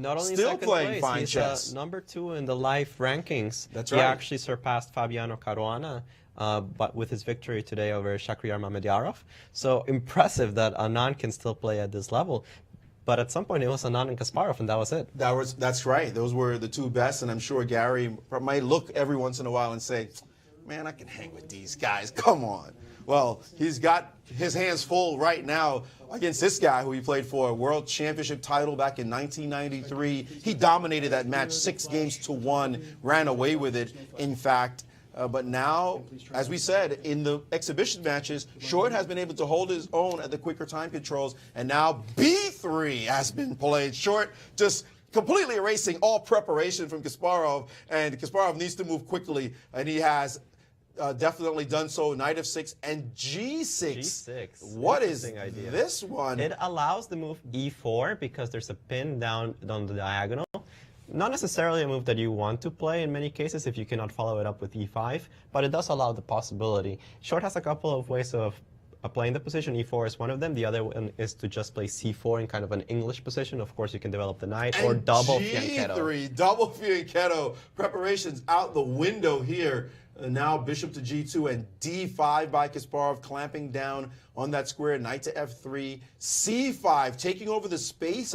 Not only still second playing place, fine he's chess. number 2 in the live rankings. That's He right. actually surpassed Fabiano Caruana, but with his victory today over Shakhriyar Mamedyarov. So impressive that Anand can still play at this level. But at some point, it was Anand and Kasparov, and that was it. That's right. Those were the two best, and I'm sure Garry might look every once in a while and say, man, I can hang with these guys. Come on. Well, he's got his hands full right now against this guy who he played for a world championship title back in 1993. He dominated that match 6-1, ran away with it, in fact. But now, as we said, in the exhibition matches, Short has been able to hold his own at the quicker time controls, and now B3 has been played. Short just completely erasing all preparation from Kasparov, and Kasparov needs to move quickly, and he has definitely done so. Knight of 6 and G6. G6. What is idea. this one? It allows the move E4 because there's a pin down on the diagonal. Not necessarily a move that you want to play in many cases if you cannot follow it up with E5, but it does allow the possibility. Short has a couple of ways of playing the position. E4 is one of them. The other one is to just play C4 in kind of an English position. Of course, you can develop the knight and or double G3, fianchetto. double fianchetto. Preparations out the window here. Now bishop to G2 and D5 by Kasparov, clamping down on that square. Knight to F3. C5, taking over the space.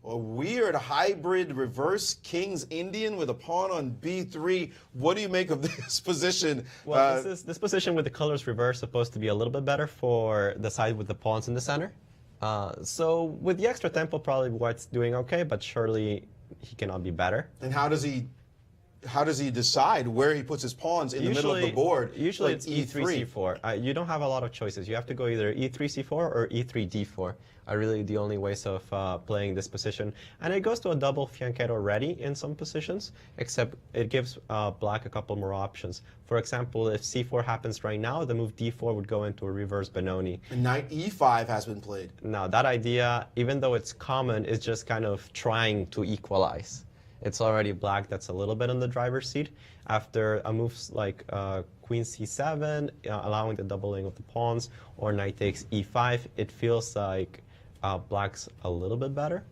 A weird hybrid reverse King's Indian with a pawn on B3. What do you make of this position? Well, this position with the colors reversed supposed to be a little bit better for the side with the pawns in the center. So with the extra tempo, probably White's doing okay, but surely he cannot be better. And how does he decide where he puts his pawns in the middle of the board? Usually like it's E3, C4. You don't have a lot of choices. You have to go either E3, C4 or E3, D4 are really the only ways of playing this position. And it goes to a double fianchetto ready in some positions, except it gives black a couple more options. For example, if C4 happens right now, the move D4 would go into a reverse Benoni. And Knight E5 has been played. Now, that idea, even though it's common, is just kind of trying to equalize. It's already black that's a little bit on the driver's seat. After a move like Queen C7, allowing the doubling of the pawns, or Knight takes E5, it feels like black's a little bit better.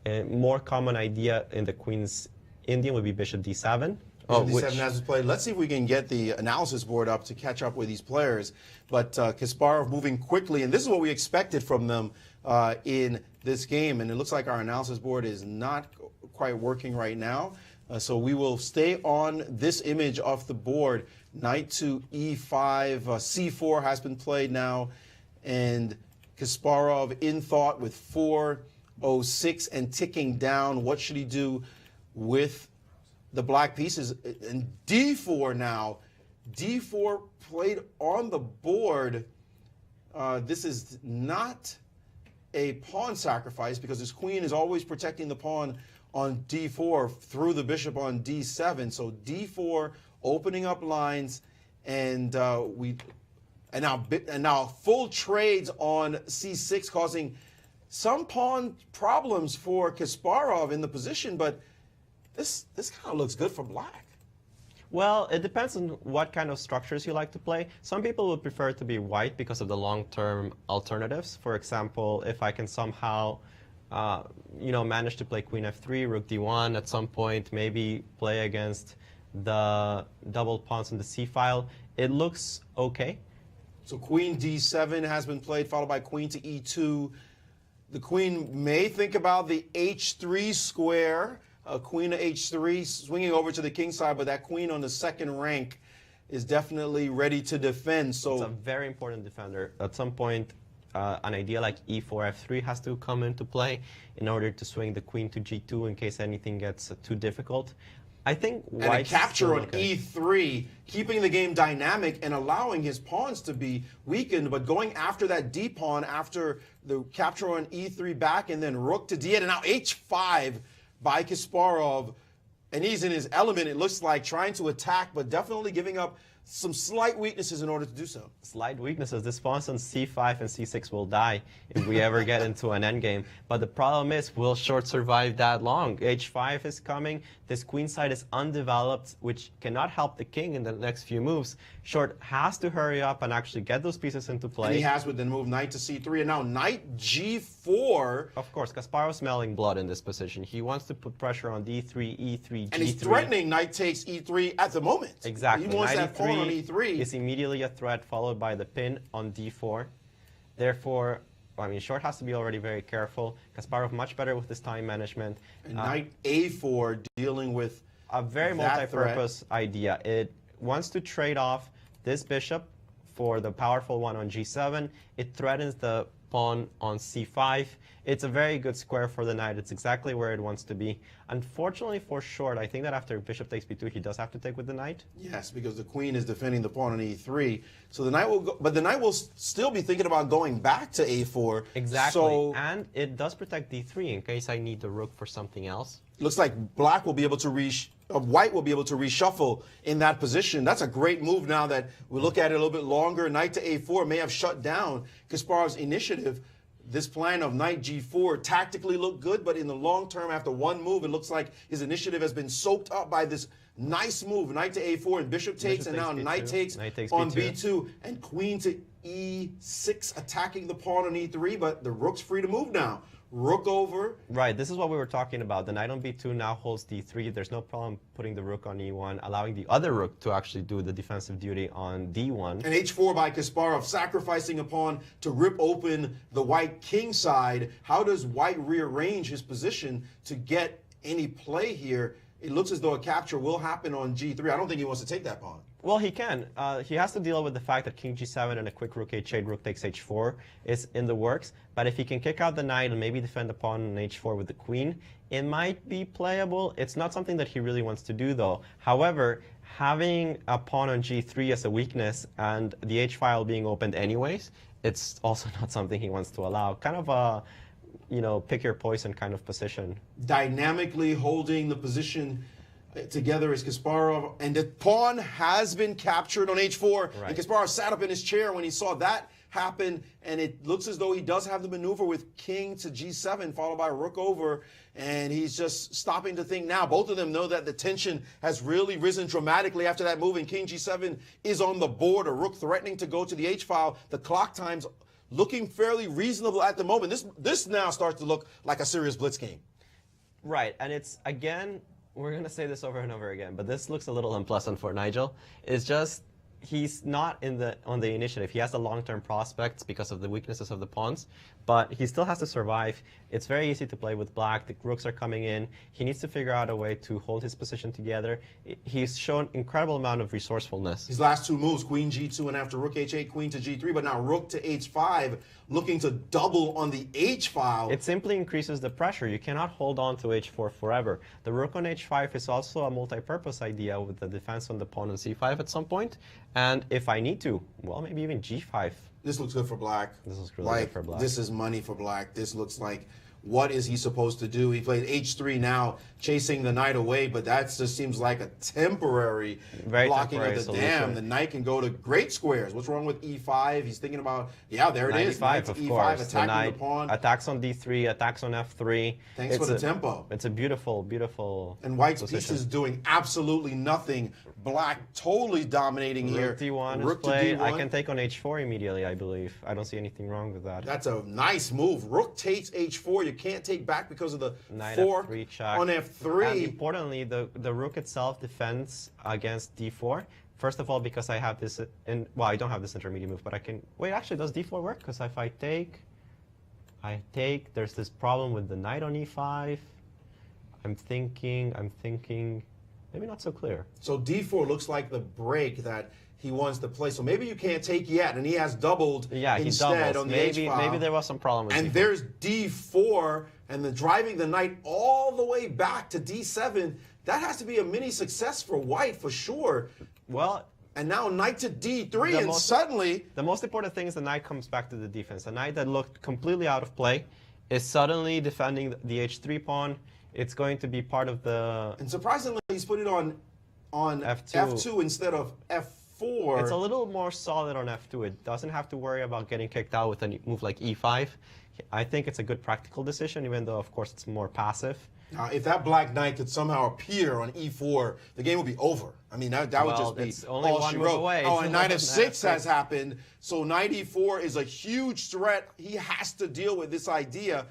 A more common idea in the Queen's Indian would be Bishop D7. D7 has been played. Let's see if we can get the analysis board up to catch up with these players. But Kasparov moving quickly, and this is what we expected from them in this game. And it looks like our analysis board is not quite working right now. So we will stay on this image off the board. Knight to E5, C4 has been played now, and Kasparov in thought with 4-06 and ticking down. What should he do with the black pieces? And D4 now. D4 played on the board. This is not a pawn sacrifice because his queen is always protecting the pawn on D4 through the bishop on D7. So D4 opening up lines, and now full trades on C6, causing some pawn problems for Kasparov in the position. But this kind of looks good for black. Well, it depends on what kind of structures you like to play. Some people would prefer to be white because of the long-term alternatives. For example, if I can somehow manage to play Queen F3, Rook D1 at some point, maybe play against the double pawns in the C file, it looks okay. So Queen D7 has been played, followed by Queen to E2. The Queen may think about the H3 square. Queen to H3, swinging over to the king side, but that queen on the second rank is definitely ready to defend. So it's a very important defender. At some point, an idea like E4, F3 has to come into play in order to swing the queen to G2 in case anything gets too difficult. I think and a capture on E3, keeping the game dynamic and allowing his pawns to be weakened, but going after that D pawn after the capture on E3 back, and then Rook to D8, and now H5 by Kasparov, and he's in his element, it looks like, trying to attack, but definitely giving up some slight weaknesses in order to do so. Slight weaknesses. This pawn on c5 and c6 will die if we ever get into an endgame. But the problem is, will short survive that long? h5 is coming. This queen side is undeveloped, which cannot help the king in the next few moves. Short has to hurry up and actually get those pieces into play. And he has with the move knight to c3, and now knight g4. Of course, Kasparov's smelling blood in this position. He wants to put pressure on d3, e3, g3. And he's threatening knight takes e3 at the moment. Exactly. He wants knight that pawn on e3. Is immediately a threat, followed by the pin on d4. Therefore, I mean, short has to be already very careful. Kasparov much better with his time management. And knight a4 dealing with a very multi-purpose idea. It wants to trade off this bishop for the powerful one on g7. It threatens the pawn on c5. It's a very good square for the knight. It's exactly where it wants to be. Unfortunately for short, I think that after bishop takes b2, he does have to take with the knight. Yes, because the queen is defending the pawn on e3. So the knight will go, but the knight will still be thinking about going back to a4. Exactly. So and it does protect d3 in case I need the rook for something else. looks like black will be able to white will be able to reshuffle in that position. That's a great move now that we look at it a little bit longer. Knight to a4 may have shut down Kasparov's initiative. This plan of knight g4 tactically looked good, but in the long term, after one move, it looks like his initiative has been soaked up by this nice move. Knight to a4 and bishop takes, and now knight takes on b2, and queen to e6, attacking the pawn on e3, but the rook's free to move now. Rook over. Right, this is what we were talking about. The knight on b2 now holds d3. There's no problem putting the rook on e1, allowing the other rook to actually do the defensive duty on d1. And h4 by Kasparov, sacrificing a pawn to rip open the white king side. How does white rearrange his position to get any play here? It looks as though a capture will happen on g3. I don't think he wants to take that pawn. Well, he can. He has to deal with the fact that king g7 and a quick rook h8, rook takes h4 is in the works. But if he can kick out the knight and maybe defend the pawn on h4 with the queen, it might be playable. It's not something that he really wants to do, though. However, having a pawn on g3 as a weakness and the h-file being opened anyways, it's also not something he wants to allow. Kind of a, you know, pick your poison kind of position. Dynamically holding the position together is Kasparov, and the pawn has been captured on h4. Right. And Kasparov sat up in his chair when he saw that happen, and it looks as though he does have the maneuver with king to g7, followed by rook over, and he's just stopping to think now. Both of them know that the tension has really risen dramatically after that move, and king g7 is on the board, a rook threatening to go to the h-file. The clock time's looking fairly reasonable at the moment. This now starts to look like a serious blitz game. Right, and it's, again, we're going to say this over and over again, but this looks a little unpleasant for Nigel. It's just he's not on the initiative. He has the long-term prospects because of the weaknesses of the pawns, but he still has to survive. It's very easy to play with black. The rooks are coming in. He needs to figure out a way to hold his position together. He's shown incredible amount of resourcefulness. His last two moves, queen g2 and after rook h8, queen to g3, but now rook to h5, looking to double on the h-file. It simply increases the pressure. You cannot hold on to h4 forever. The rook on h5 is also a multi-purpose idea with the defense on the pawn on c5 at some point. And if I need to, well, maybe even g5. This looks good for black. This looks really good for black. This is money for black. This looks like, what is he supposed to do? He played h3 now, chasing the knight away, but that just seems like a temporary blocking of the dam. The knight can go to great squares. What's wrong with e5? He's thinking about, yeah, there it is. Knight to e5, attacking the pawn. Attacks on d3, attacks on f3. Thanks for the tempo. It's a beautiful, beautiful And white's position. piece is doing absolutely nothing. Black totally dominating here. Rook d1 is played. I can take on h4 immediately, I believe. I don't see anything wrong with that. That's a nice move. Rook takes h4. You can't take back because of the Knight fork f3 check. on f3. And importantly, the rook itself defends against d4. First of all, because I have this, well, I don't have this intermediate move, but I can, wait, actually, does d4 work? Because if I take, there's this problem with the knight on e5. I'm thinking, maybe not so clear. So d4 looks like the break that he wants to play. So maybe you can't take yet, and he has doubled instead on the h-file. Maybe there was some problem with and d4. there's d4, and the driving the knight all the way back to d7. That has to be a mini success for white for sure. Well, and now knight to d3, and suddenly... The most important thing is the knight comes back to the defense. The knight that looked completely out of play is suddenly defending the h3 pawn. It's going to be part of the... And surprisingly, he's put it on F2 instead of F4. e4. It's a little more solid on f2. It doesn't have to worry about getting kicked out with a move like e5. I think it's a good practical decision, even though, of course, it's more passive. Now, if that black knight could somehow appear on e4, the game would be over. I mean, that would just be it's only all one she move wrote. away. Oh, and knight f6 has happened. So knight e4 is a huge threat. He has to deal with this idea.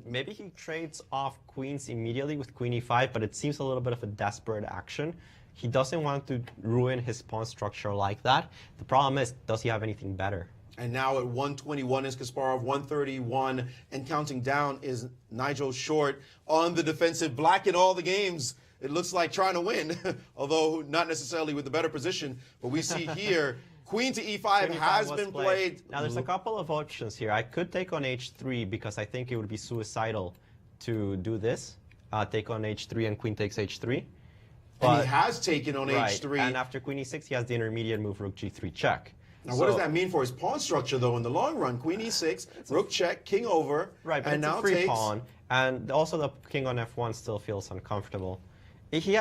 Maybe he trades off queens immediately with queen e5, but it seems a little bit of a desperate action. He doesn't want to ruin his pawn structure like that. The problem is, does he have anything better? And now at 121 is Kasparov, 131, and counting down is Nigel short on the defensive. Black in all the games. It looks like trying to win, although not necessarily with the better position. But we see here, queen to e5 has been played. Now, there's a couple of options here. I could take on h3 because I think it would be suicidal to do this. Take on h3 and queen takes h3. And he has taken on h3. And after queen e6, he has the intermediate move, rook g3 check. Now, what does that mean for his pawn structure, though, in the long run? Queen e6, rook check, king over, right, but and it's now a free takes pawn. And also the king on f1 still feels uncomfortable.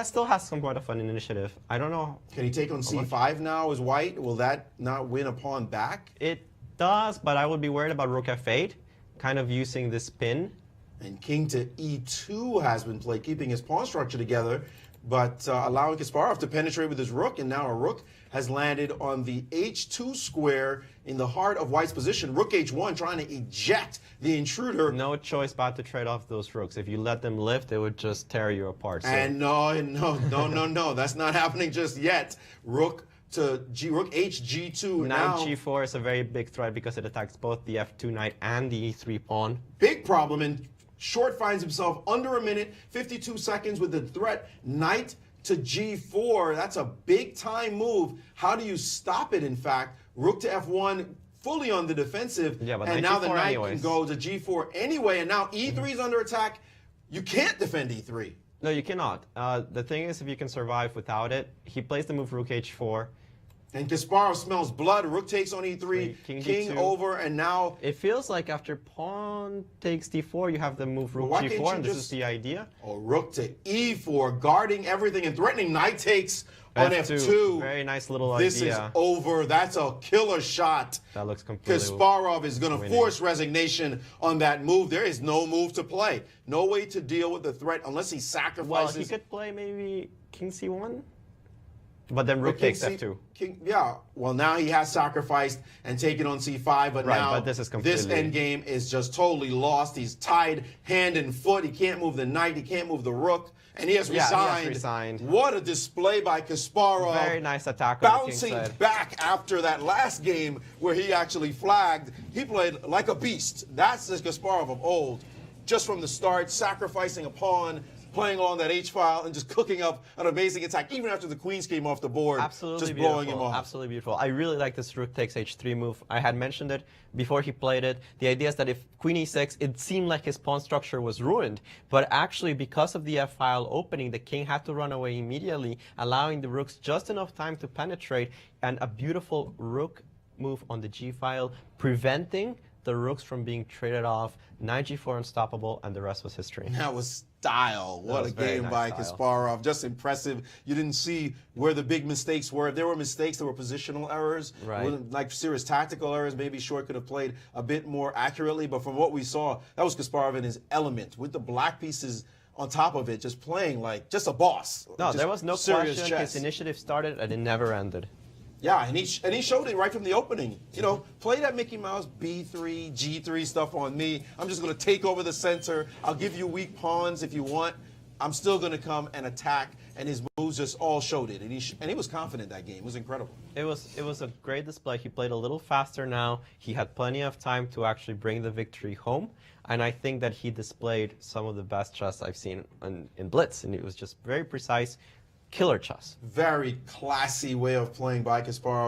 Still has somewhat of an initiative. I don't know. Can he take on c5 now as white? Will that not win a pawn back? It does, but I would be worried about rook f8, kind of using this pin. And king to e2 has been played, keeping his pawn structure together, but allowing Kasparov to penetrate with his rook, and now a rook has landed on the h2 square in the heart of white's position. Rook h1 trying to eject the intruder. No choice but to trade off those rooks. If you let them live, they would just tear you apart. So. And no, that's not happening just yet. Rook to rook h g2 now g4 is a very big threat because it attacks both the f2 knight and the e3 pawn. Big problem, and Short finds himself under a minute, 52 seconds with the threat knight to g4. That's a big time move. How do you stop it, in fact? Rook to f1, fully on the defensive. Yeah, but and now the knight anyways. can go to g4 anyway, and now e3 is under attack. You can't defend e3. No, you cannot. The thing is, if you can survive without it, he plays the move rook h4. And Kasparov smells blood. Rook takes on e3, king over, and now... It feels like after pawn takes d4, you have the move rook g4, and this is the idea. Oh, rook to e4, guarding everything and threatening. Knight takes on f2. Very nice little idea. This is over. That's a killer shot. That looks completely Kasparov is going to force resignation on that move. There is no move to play. No way to deal with the threat unless he sacrifices. Well, he could play maybe king c1. But then rook takes f2. Well, now he has sacrificed and taken on c5, but now but this endgame is just totally lost. He's tied hand and foot. He can't move the knight. He can't move the rook. And he has resigned. What a display by Kasparov. Very nice attack. Bouncing back after that last game where he actually flagged. He played like a beast. That's the Kasparov of old. Just from the start, sacrificing a pawn, playing on that H-file, and just cooking up an amazing attack, even after the queens came off the board. Absolutely just beautiful. Blowing him off. Absolutely beautiful. I really like this rook takes H3 move. I had mentioned it before he played it. The idea is that if queen E6, it seemed like his pawn structure was ruined, but actually because of the F-file opening, the king had to run away immediately, allowing the rooks just enough time to penetrate, and a beautiful rook move on the G-file, preventing the rooks from being traded off. Knight G4 unstoppable, and the rest was history. That was style. What a game by Kasparov. Just impressive. You didn't see where the big mistakes were. If there were mistakes, there were positional errors. Right. Like serious tactical errors. Maybe Short could have played a bit more accurately. But from what we saw, that was Kasparov in his element with the black pieces on top of it, just playing like just a boss. No, just there was no question. His initiative started and it never ended. Yeah, and he showed it right from the opening. You know, play that Mickey Mouse B3, G3 stuff on me. I'm just going to take over the center. I'll give you weak pawns if you want. I'm still going to come and attack. And his moves just all showed it. And he was confident that game. It was incredible. It was a great display. He played a little faster now. He had plenty of time to actually bring the victory home. And I think that he displayed some of the best chess I've seen in Blitz. And it was just very precise. Killer chess. Very classy way of playing by Kasparov.